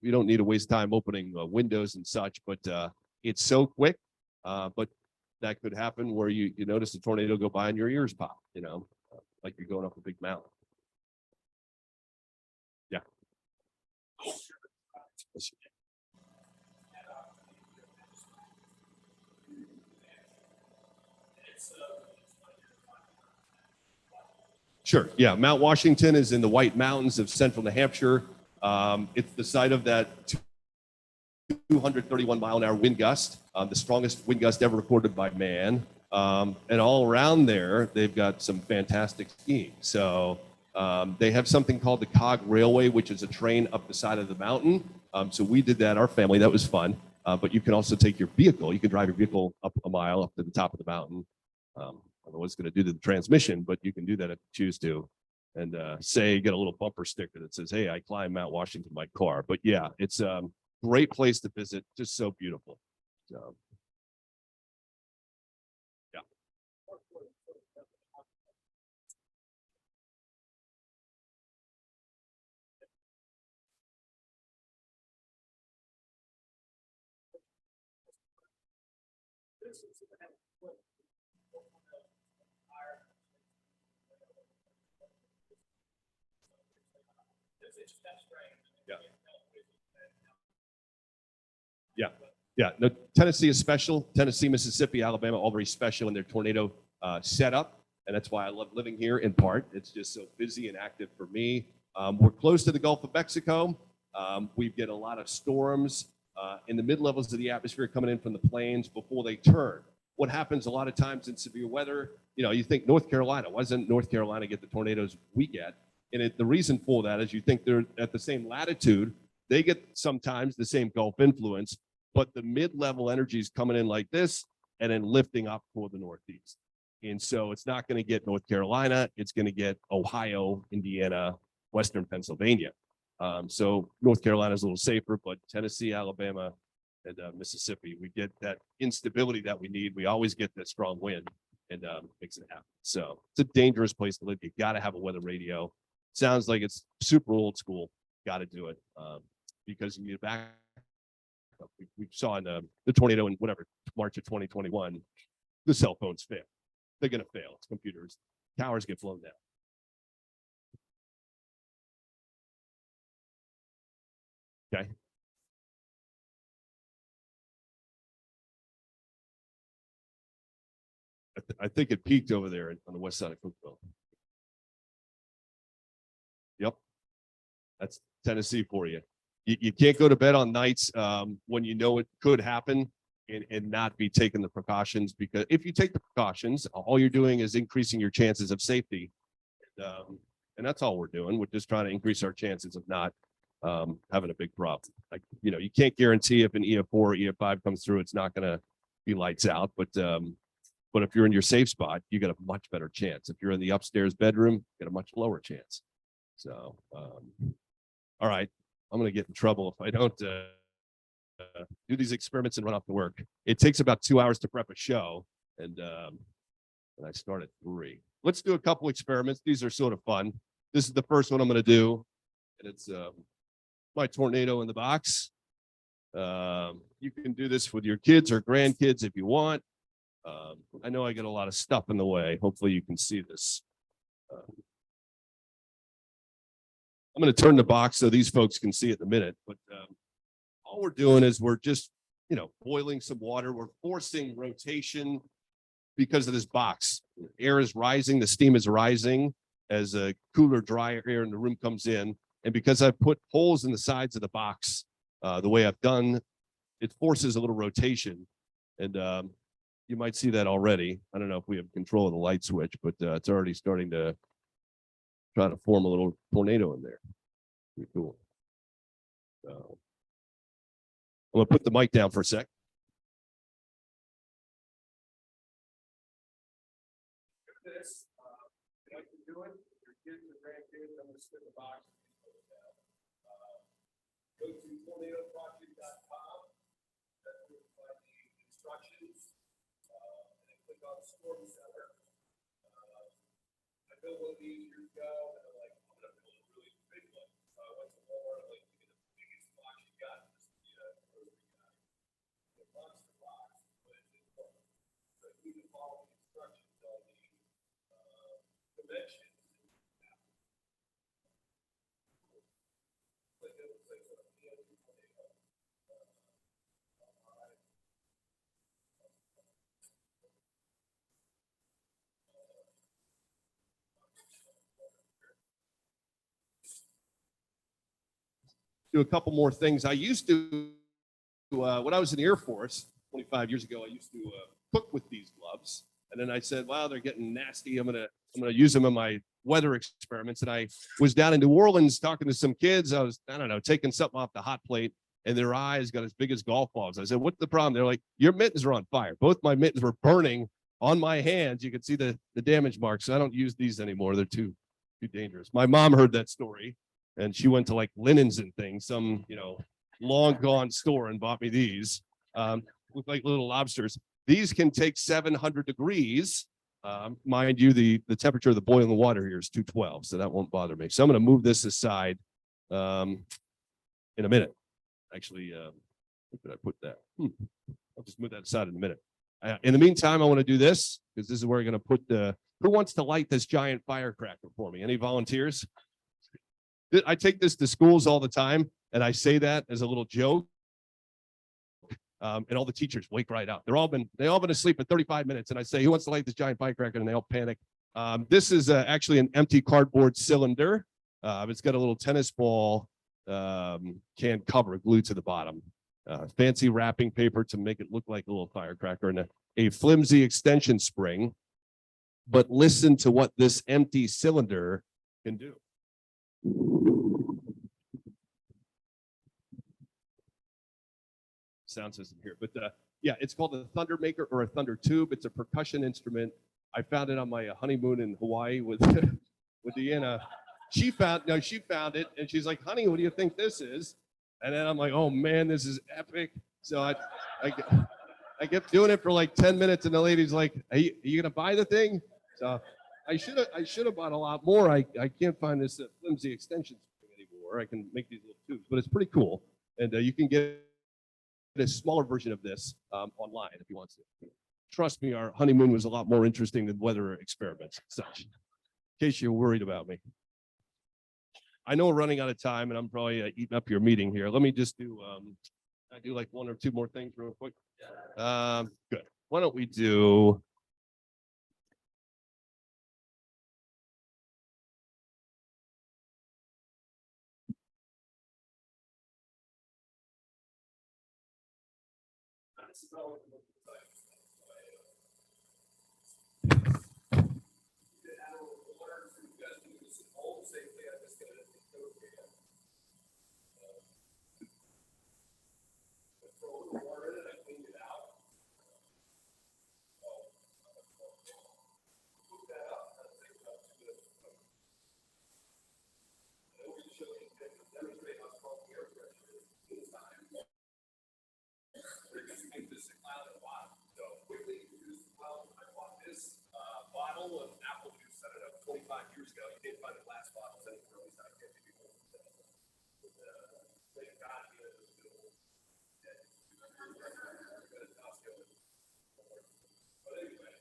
We don't need to waste time opening windows and such, but it's so quick. But that could happen where you notice the tornado go by and your ears pop, like you're going up a big mountain. Yeah. Sure. Yeah. Mount Washington is in the White Mountains of central New Hampshire. It's the site of that 231-mile-an-hour wind gust, the strongest wind gust ever recorded by man. And all around there, they've got some fantastic skiing. So they have something called the Cog Railway, which is a train up the side of the mountain. So we did that, our family. That was fun. But you can also take your vehicle. You can drive your vehicle up a mile up to the top of the mountain. I don't know what it's going to do to the transmission, but you can do that if you choose to. And get a little bumper sticker that says, hey, I climbed Mount Washington in my car. But yeah, it's a great place to visit. Just so beautiful. So, yeah. Yeah. Yeah. No, Tennessee is special. Tennessee, Mississippi, Alabama, all very special in their tornado setup. And that's why I love living here in part. It's just so busy and active for me. We're close to the Gulf of Mexico. We get a lot of storms in the mid levels of the atmosphere coming in from the plains before they turn. What happens a lot of times in severe weather, you think North Carolina, why doesn't North Carolina get the tornadoes we get? And the reason for that is you think they're at the same latitude. They get sometimes the same Gulf influence, but the mid-level energy is coming in like this and then lifting up toward the Northeast. And so it's not going to get North Carolina. It's going to get Ohio, Indiana, Western Pennsylvania. So North Carolina is a little safer, but Tennessee, Alabama, and Mississippi, we get that instability that we need. We always get that strong wind and makes it happen. So it's a dangerous place to live. You got to have a weather radio. sounds like it's super old school. Got to do it because you need back. We saw in the tornado in whatever March of 2021, the cell phones fail. They're going to fail. It's computers. Towers get blown down. Okay. I think it peaked over there on the west side of Cookville. Yep. That's Tennessee for you. You can't go to bed on nights when you know it could happen and not be taking the precautions, because if you take the precautions, all you're doing is increasing your chances of safety. And that's all we're doing. We're just trying to increase our chances of not having a big problem. Like, you know, you can't guarantee if an EF4 or EF5 comes through, it's not going to be lights out. But if you're in your safe spot, you got a much better chance. If you're in the upstairs bedroom, you got a much lower chance. So, all right, I'm going to get in trouble if I don't do these experiments and run off to work. It takes about 2 hours to prep a show, and I start at 3. Let's do a couple experiments. These are sort of fun. This is the first one I'm going to do, and it's my tornado in the box. You can do this with your kids or grandkids if you want. I know I get a lot of stuff in the way. Hopefully you can see this. I'm going to turn the box so these folks can see it in a minute, but all we're doing is we're just, you know, boiling some water. We're forcing rotation because of this box. Air is rising, the steam is rising as a cooler, drier air in the room comes in. And because I've put holes in the sides of the box, the way I've done, it forces a little rotation. And you might see that already. I don't know if we have control of the light switch, but it's already starting to try to form a little tornado in there. Pretty cool. So I'm gonna put the mic down for a sec. This, I can do it. Your kids or grandkids, I'm gonna spin the box. Go to tornadoproject.com. That's where you find the instructions. And then click on Storm Center. I built one of these years ago, and I'm like, I'm gonna build a really big one. So I went to Walmart, like, to get the biggest box you got. The monster box, but it's so you can follow the instructions on the dimensions. Do a couple more things. I used to, when I was in the Air Force 25 years ago, I used to cook with these gloves. And then I said, wow, they're getting nasty. I'm gonna use them in my weather experiments. And I was down in New Orleans talking to some kids. I don't know, taking something off the hot plate, and their eyes got as big as golf balls. I said, what's the problem? They're like, your mittens are on fire. Both my mittens were burning on my hands. You can see the damage marks. So I don't use these anymore. They're too dangerous. My mom heard that story, and she went to like Linens and things, some, you know, long gone store, and bought me these. Look like little lobsters. These can take 700 degrees. Mind you, the temperature of the boiling water here is 212, so that won't bother me. So I'm going to move this aside in a minute. Actually, where did I put that? I'll just move that aside in a minute. In the meantime, I want to do this, because this is where I'm going to put the, who wants to light this giant firecracker for me? Any volunteers? I take this to schools all the time, and I say that as a little joke. And all the teachers wake right up. They all been asleep for 35 minutes, and I say, who wants to light this giant firecracker? And they all panic. This is actually an empty cardboard cylinder. It's got a little tennis ball can cover glued to the bottom. Fancy wrapping paper to make it look like a little firecracker, and a flimsy extension spring. But listen to what this empty cylinder can do. Sound system here, but yeah, it's called a thunder maker or a thunder tube. It's a percussion instrument. I found it on my honeymoon in Hawaii with with Deanna. She found it, and she's like, honey, what do you think this is? And then I'm like, oh man, this is epic. So I kept doing it for like 10 minutes, and the lady's like, are you gonna buy the thing? So I should have bought a lot more. I can't find this flimsy extension string anymore. I can make these little tubes, but it's pretty cool. And you can get a smaller version of this online if you want to. Trust me, our honeymoon was a lot more interesting than weather experiments and such. In case you're worried about me. I know we're running out of time, and I'm probably eating up your meeting here. Let me just do I do like one or two more things real quick. Good. Why don't we do? Bottle of apple juice, I don't know, 25 years ago. You didn't find the glass bottles anymore. Thank God he had those little- But anyway,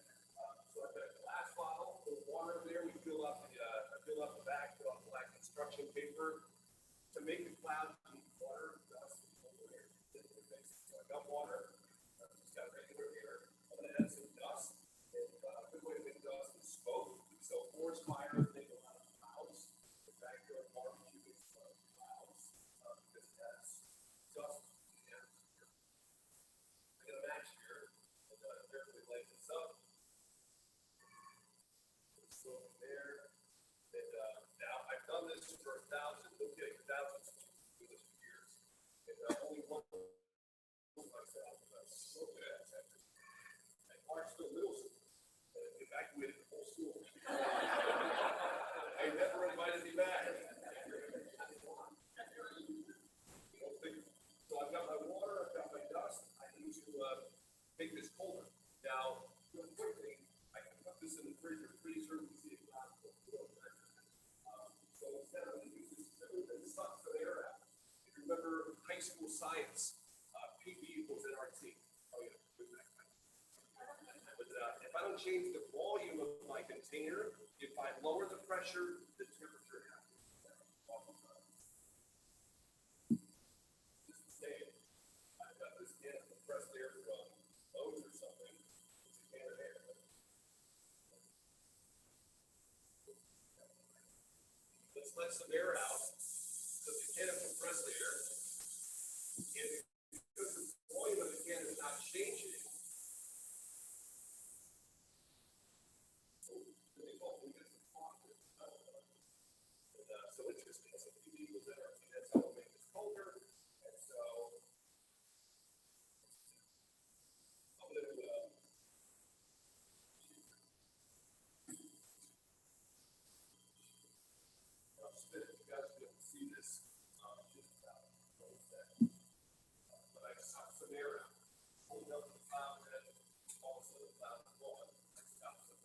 so I've got a glass bottle with water there. We fill up I fill up the back, fill up black construction paper to make the cloud water. So I got water. Just got regular air. I'm gonna add some dust. A good way to make dust is smoke. So forest fire, think a lot of clouds. The backyard barbecue is clouds. Because it has dust in the atmosphere. I got a match here. And carefully light this up. So there. And now I've done this for 1,000, okay, thousands of years. And only one myself. So bad. I marched to middle school. Evacuated the whole school. They never invited me back. So I've got my water, I've got my dust. I need to make this colder. Now, real quickly, I can put this in the freezer and see if it's not cold. So instead of using this sucks the air out. If you remember high school science, PB was in our team. Oh yeah, but if I don't change the volume of my container, if I lower the pressure, the temperature happens. Just the same. I've got this can of compressed air from Lowe's or something. It's a can of air. Let's let some air out. So the can of compressed air. And because the volume of the can is not changing. So interesting. So PV was in our team. That's how we make this colder. And so I'm going to spin it. You guys will be able to see this just about but I suck some air out. Hold up the cloud and also the cloud is gone. I stop some.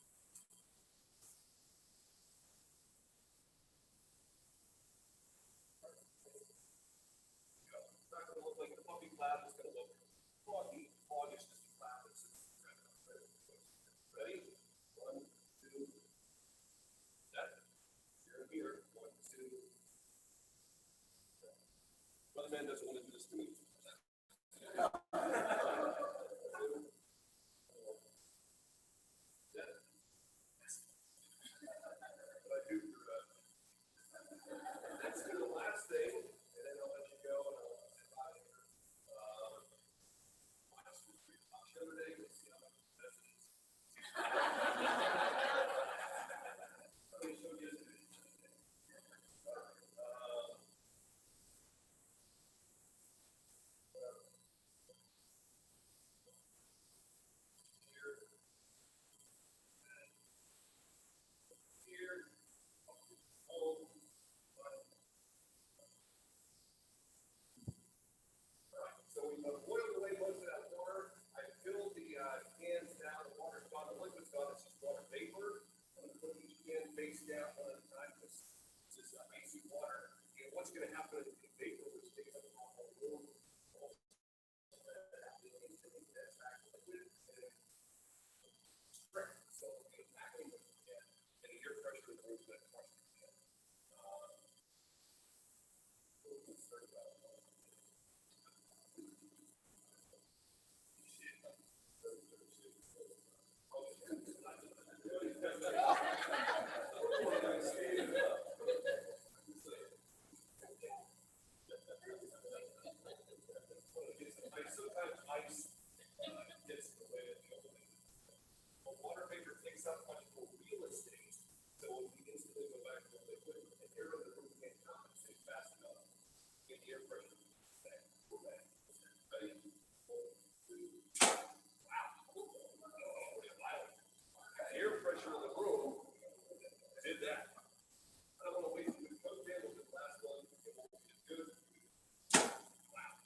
It's not going to look like a puffy cloud. It's going to look foggy. Fog is just a cloud. Ready? 1, 2, set. Here. 1, 2. Weatherman doesn't want to do this to me. Let's do the last thing, and then I'll let you go, and I'll sit by here. Yesterday, let's see how much this is. Let me show you. Water vapor takes up much more real estate, so if we instantly go back to a liquid, and air in the room can't compensate fast enough, get the air pressure back. We're back. Ready? 1, 2. Wow. Air pressure in the room did that. I don't want to wait for the coach in with the last one. It won't be good. Wow.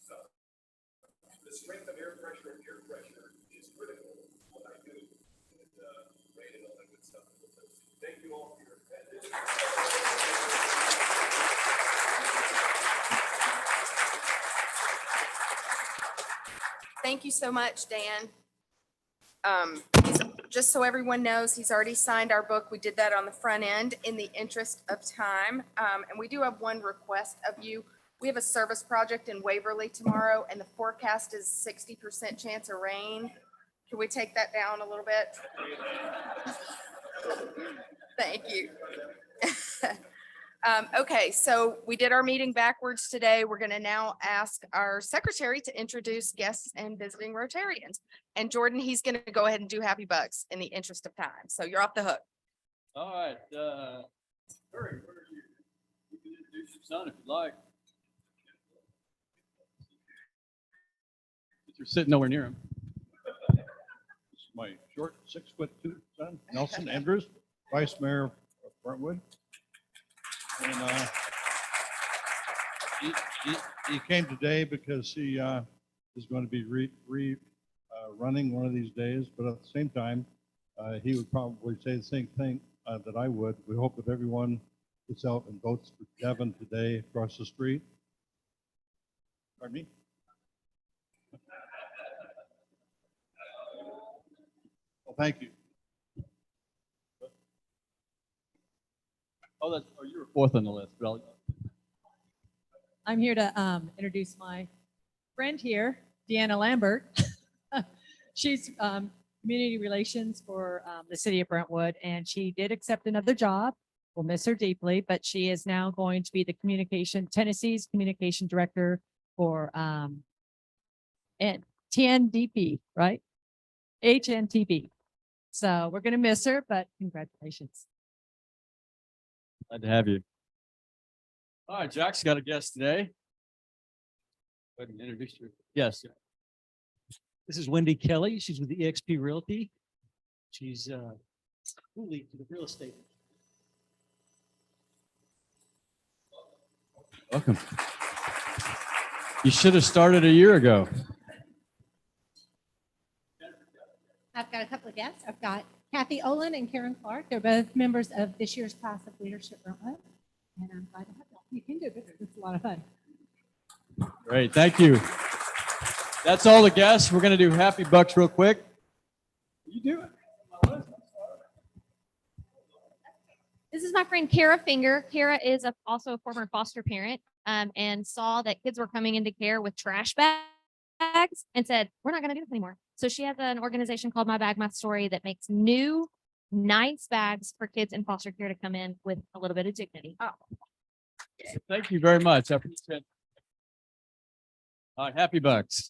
So the strength of air pressure and air pressure is critical to what I do. Rated all that good stuff. Thank you all for your attendance. Thank you so much, Dan. Just so everyone knows, he's already signed our book. We did that on the front end in the interest of time. And we do have one request of you. We have a service project in Waverly tomorrow, and the forecast is 60% chance of rain. Can we take that down a little bit? Thank you. Okay, so we did our meeting backwards today. We're going to now ask our secretary to introduce guests and visiting Rotarians. And Jordan, he's going to go ahead and do Happy Bucks in the interest of time. So you're off the hook. All right, Barry, where are you? You can introduce your son if you'd like. But you're sitting nowhere near him. This is my short 6'2" son, Nelson Andrews, Vice Mayor of Brentwood. And he came today because he is going to be running one of these days, but at the same time, he would probably say the same thing that I would. We hope that everyone gets out and votes for Devin today across the street. Pardon me? Well, thank you. Oh, you were fourth on the list, Bill. I'm here to introduce my friend here, Deanna Lambert. She's community relations for the city of Brentwood, and she did accept another job. We'll miss her deeply, but she is now going to be the Tennessee's communication director for and TNDP, right? HNTB. So we're going to miss her, but congratulations. Glad to have you. All right, Jack's got a guest today. Go ahead and introduce you. Yes. This is Wendy Kelly. She's with the EXP Realty. She's lead to the real estate. Welcome. You should have started a year ago. I've got a couple of guests. I've got Kathy Olin and Karen Clark. They're both members of this year's class of Leadership Brentwood. And I'm glad to have them. You can do it. It's a lot of fun. Great, thank you. That's all the guests. We're going to do Happy Bucks real quick. You do it. This is my friend Kara Finger. Kara is also a former foster parent and saw that kids were coming into care with trash bags and said, we're not going to do this anymore. So she has an organization called My Bag, My Story that makes new, nice bags for kids in foster care to come in with a little bit of dignity. Oh, Thank you very much. I appreciate it. All right, Happy Bucks.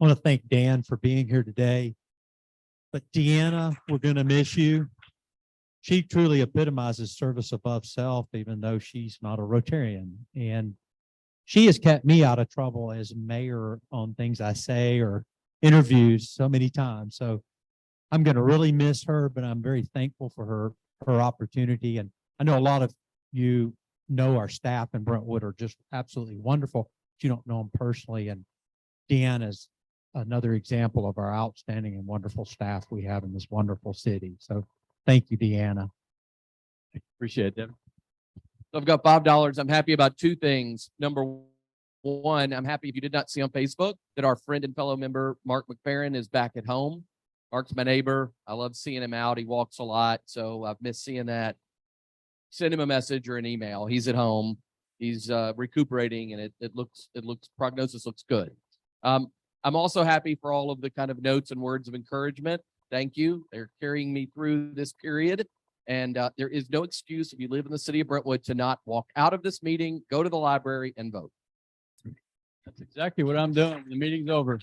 I want to thank Dan for being here today. But Deanna, we're going to miss you. She truly epitomizes service above self, even though she's not a Rotarian. And she has kept me out of trouble as mayor on things I say or interviews so many times. So I'm going to really miss her, but I'm very thankful for her opportunity. And I know a lot of you know our staff in Brentwood are just absolutely wonderful. But you don't know them personally. And Deanna is another example of our outstanding and wonderful staff we have in this wonderful city. So thank you, Deanna. Appreciate it, Devin. So I've got $5. I'm happy about two things. Number one, I'm happy if you did not see on Facebook that our friend and fellow member, Mark McFerrin, is back at home. Mark's my neighbor. I love seeing him out. He walks a lot, so I've missed seeing that. send him a message or an email. He's at home. He's recuperating, and it looks prognosis looks good. I'm also happy for all of the kind of notes and words of encouragement. Thank you. They're carrying me through this period. And there is no excuse if you live in the city of Brentwood to not walk out of this meeting, go to the library and vote. That's exactly what I'm doing. The meeting's over.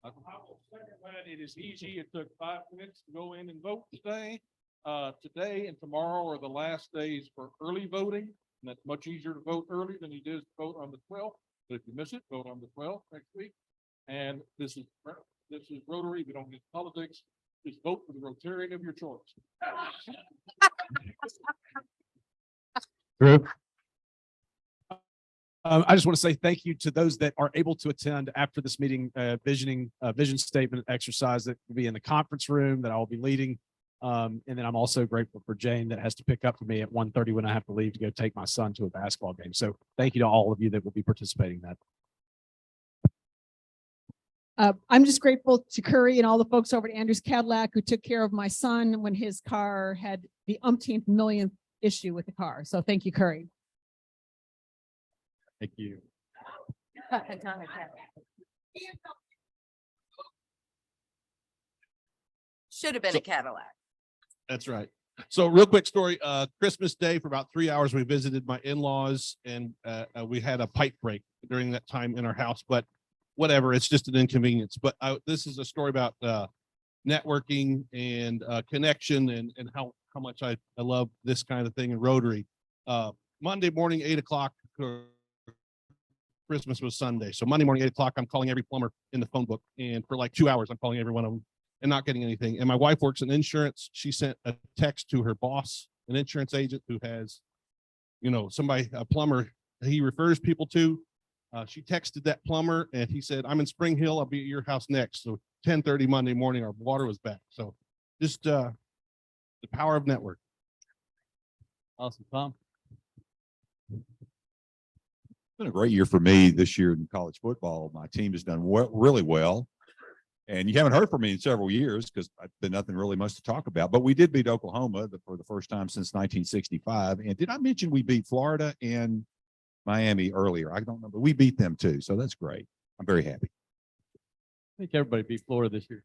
I will second that. It is easy. It took 5 minutes to go in and vote today. Today and tomorrow are the last days for early voting. And that's much easier to vote early than it is to vote on the 12th. But if you miss it, vote on the 12th next week. And this is Rotary. We don't need politics. Just vote for the Rotarian of your choice. Drew? I just want to say thank you to those that are able to attend after this meeting, vision statement exercise that will be in the conference room that I will be leading. And then I'm also grateful for Jane that has to pick up for me at 1:30 when I have to leave to go take my son to a basketball game. So thank you to all of you that will be participating in that. I'm just grateful to Curry and all the folks over at Andrews Cadillac who took care of my son when his car had the umpteenth millionth issue with the car. So thank you, Curry. Thank you. Should have been a Cadillac. That's right. So real quick story, Christmas Day for about 3 hours, we visited my in-laws and we had a pipe break during that time in our house, but whatever, it's just an inconvenience. But this is a story about networking and connection and how much I love this kind of thing in Rotary. Monday morning, 8 o'clock, Christmas was Sunday. So Monday morning, 8 o'clock, I'm calling every plumber in the phone book. And for like 2 hours, I'm calling every one of them and not getting anything. And my wife works in insurance. She sent a text to her boss, an insurance agent who has, somebody, a plumber he refers people to. She texted that plumber and he said, I'm in Spring Hill. I'll be at your house next. So 10:30 Monday morning, our water was back. So just the power of network. Awesome, Tom. It's been a great year for me this year in college football. My team has done really well. And you haven't heard from me in several years because I've been nothing really much to talk about. But we did beat Oklahoma for the first time since 1965. And did I mention we beat Florida and Miami earlier? I don't remember. We beat them too. So that's great. I'm very happy. I think everybody beat Florida this year.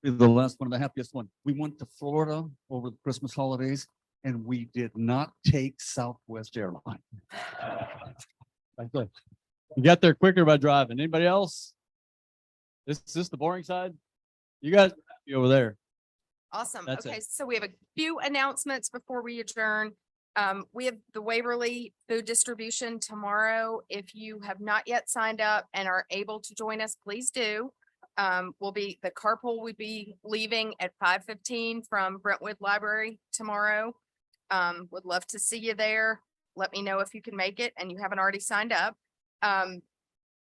The last one, the happiest one. We went to Florida over the Christmas holidays and we did not take Southwest Airlines. You got there quicker by driving. Anybody else? Is this the boring side? You guys be over there. Awesome. That's Okay, it. so we have a few announcements before we adjourn. We have the Waverly food distribution tomorrow. If you have not yet signed up and are able to join us, please do. The carpool will be leaving at 5:15 from Brentwood Library tomorrow. Would love to see you there. Let me know if you can make it and you haven't already signed up.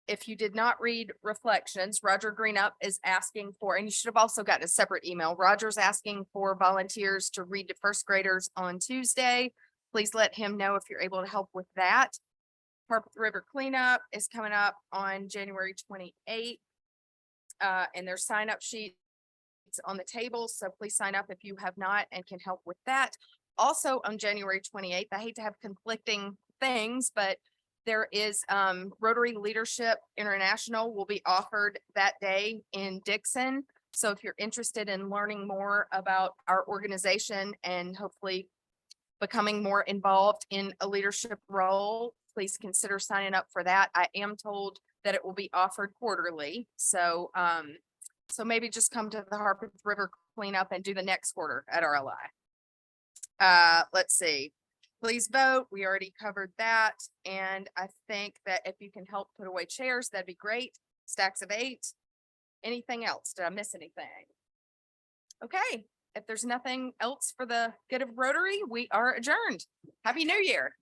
If you did not read Reflections, Roger Greenup is asking for, and you should have also gotten a separate email. Roger's asking for volunteers to read to first graders on Tuesday. Please let him know if you're able to help with that. Harpeth River Cleanup is coming up on January 28th. And there's sign up sheets on the table. So please sign up if you have not and can help with that. Also on January 28th, I hate to have conflicting things, but there is Rotary Leadership International will be offered that day in Dixon. So if you're interested in learning more about our organization and hopefully becoming more involved in a leadership role, please consider signing up for that. I am told that it will be offered quarterly. So maybe just come to the Harpeth River cleanup and do the next quarter at RLI. Let's see. Please vote. We already covered that. And I think that if you can help put away chairs, that'd be great. Stacks of 8. Anything else? Did I miss anything? Okay. If there's nothing else for the good of Rotary, we are adjourned. Happy New Year.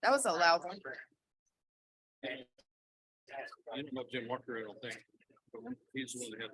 That was a loud one. I didn't know Jim Walker, I don't think. He's the one that had